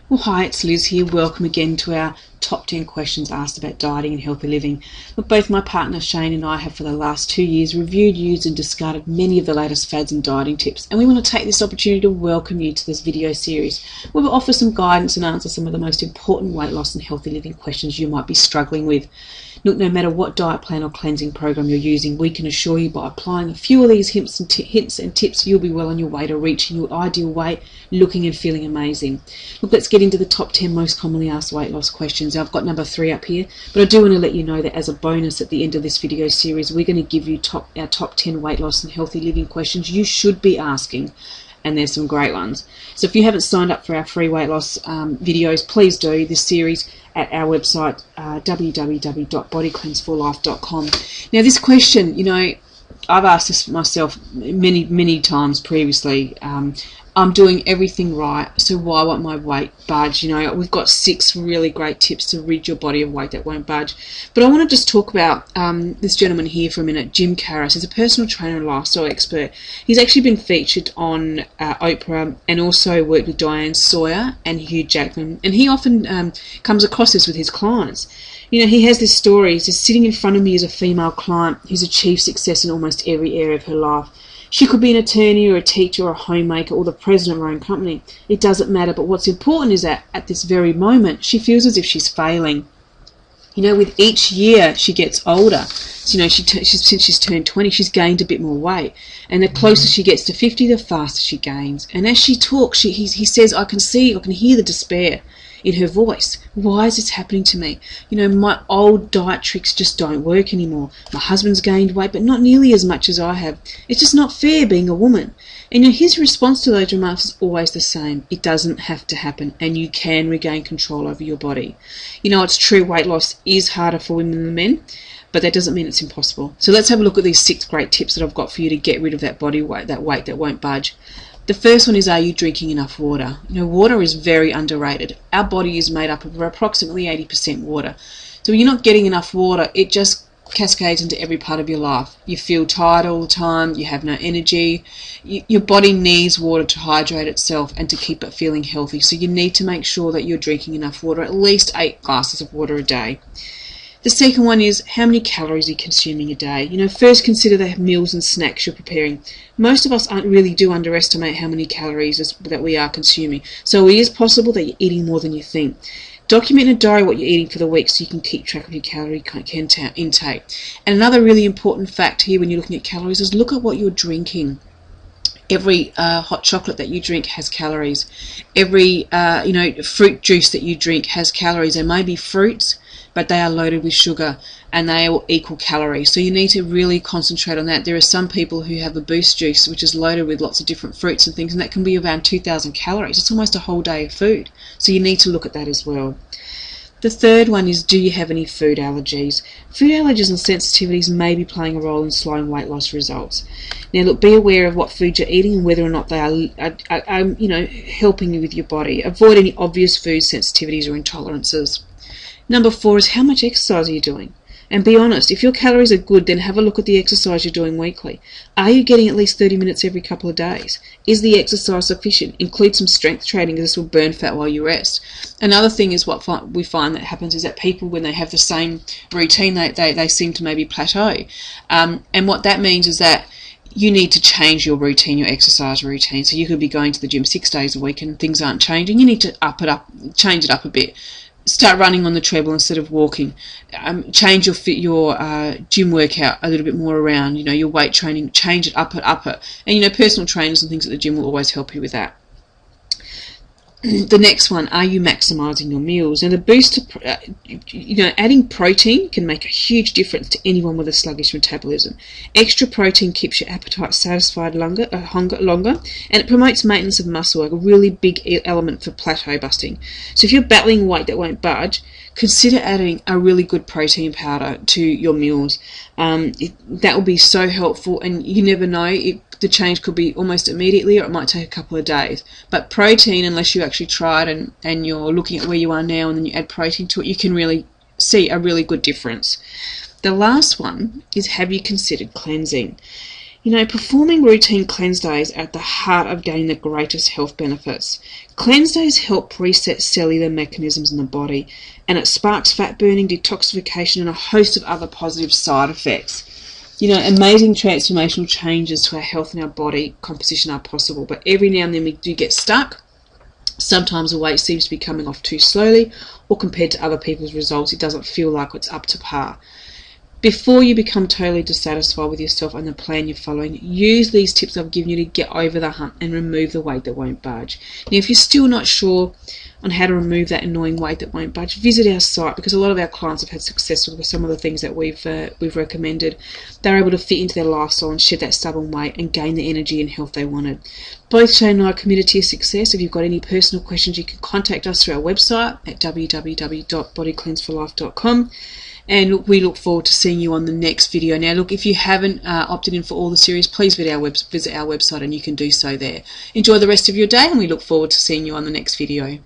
Well, hi, it's Liz here. Welcome again to our top 10 questions asked about dieting and healthy living. Look, both my partner Shane and I have for the last 2 years reviewed, used and discarded many of the latest fads and dieting tips, and we want to take this opportunity to welcome you to this video series where we'll offer some guidance and answer some of the most important weight loss and healthy living questions you might be struggling with. Look, no matter what diet plan or cleansing program you're using, we can assure you by applying a few of these hints and tips, you'll be well on your way to reaching your ideal weight, looking and feeling amazing. Look, let's get into the top 10 most commonly asked weight loss questions. I've got number 3 up here, but I do want to let you know that as a bonus at the end of this video series, we're going to give you our top 10 weight loss and healthy living questions you should be asking. And there's some great ones. So if you haven't signed up for our free weight loss videos, please do this series at our website, www.bodycleanseforlife.com. Now this question, I've asked this myself many times previously. I'm doing everything right, so why won't my weight budge? We've got 6 really great tips to rid your body of weight that won't budge. But I want to just talk about this gentleman here for a minute, Jim Carris. He's a personal trainer and lifestyle expert. He's actually been featured on Oprah and also worked with Diane Sawyer and Hugh Jackman. And he often comes across this with his clients. He has this story. He says, sitting in front of me is a female client who's achieved success in almost every area of her life. She could be an attorney or a teacher or a homemaker or the president of her own company. It doesn't matter, but what's important is that at this very moment, she feels as if she's failing. With each year she gets older, since she's turned 20, she's gained a bit more weight. And the closer she gets to 50, the faster she gains. And as she talks, he says, I can hear the despair in her voice. Why is this happening to me? My old diet tricks just don't work anymore. My husband's gained weight, but not nearly as much as I have. It's just not fair being a woman. And his response to those remarks is always the same. It doesn't have to happen, and you can regain control over your body. It's true, weight loss is harder for women than men, but that doesn't mean it's impossible. So let's have a look at these 6 great tips that I've got for you to get rid of that body weight, that weight that won't budge. The first one is, are you drinking enough water? Water is very underrated. Our body is made up of approximately 80% water. So when you're not getting enough water, it just cascades into every part of your life. You feel tired all the time, you have no energy. Your body needs water to hydrate itself and to keep it feeling healthy. So you need to make sure that you're drinking enough water, at least 8 glasses of water a day. The second one is, how many calories are you consuming a day? First consider the meals and snacks you're preparing. Most of us really do underestimate how many calories that we are consuming. So it is possible that you're eating more than you think. Document in a diary what you're eating for the week so you can keep track of your calorie intake. And another really important fact here when you're looking at calories is look at what you're drinking. Every hot chocolate that you drink has calories. Every fruit juice that you drink has calories. They may be fruits, but they are loaded with sugar and they will equal calories. So you need to really concentrate on that. There are some people who have a boost juice which is loaded with lots of different fruits and things, and that can be around 2,000 calories. It's almost a whole day of food. So you need to look at that as well. The third one is, do you have any food allergies? Food allergies and sensitivities may be playing a role in slowing weight loss results. Now look, be aware of what food you're eating and whether or not they are helping you with your body. Avoid any obvious food sensitivities or intolerances. Number 4 is, how much exercise are you doing? And be honest, if your calories are good, then have a look at the exercise you're doing weekly. Are you getting at least 30 minutes every couple of days? Is the exercise sufficient? Include some strength training, as this will burn fat while you rest. Another thing is what we find that happens is that people, when they have the same routine, they seem to maybe plateau. And what that means is that you need to change your routine, your exercise routine. So you could be going to the gym 6 days a week and things aren't changing. You need to change it up a bit. Start running on the treadmill instead of walking. Change your gym workout a little bit more around. Your weight training. Change it up. And personal trainers and things at the gym will always help you with that. The next one, are you maximising your meals? And the boost to, adding protein can make a huge difference to anyone with a sluggish metabolism. Extra protein keeps your appetite satisfied longer, and it promotes maintenance of muscle, a really big element for plateau busting. So if you're battling weight that won't budge, consider adding a really good protein powder to your meals. That will be so helpful, and you never know, the change could be almost immediately or it might take a couple of days. But protein, unless you actually try it and you're looking at where you are now and then you add protein to it, you can really see a really good difference. The last one is, have you considered cleansing? You know, performing routine cleanse days are at the heart of gaining the greatest health benefits. Cleanse days help reset cellular mechanisms in the body, and it sparks fat burning, detoxification, and a host of other positive side effects. You know, amazing transformational changes to our health and our body composition are possible, but every now and then we do get stuck. Sometimes the weight seems to be coming off too slowly, or compared to other people's results, it doesn't feel like it's up to par. Before you become totally dissatisfied with yourself and the plan you're following, use these tips I've given you to get over the hump and remove the weight that won't budge. Now, if you're still not sure on how to remove that annoying weight that won't budge, visit our site, because a lot of our clients have had success with some of the things that we've recommended. They're able to fit into their lifestyle and shed that stubborn weight and gain the energy and health they wanted. Both Shane and I are committed to your success. If you've got any personal questions, you can contact us through our website at www.bodycleanseforlife.com. And look, we look forward to seeing you on the next video. Now, look, if you haven't opted in for all the series, please visit our website and you can do so there. Enjoy the rest of your day, and we look forward to seeing you on the next video.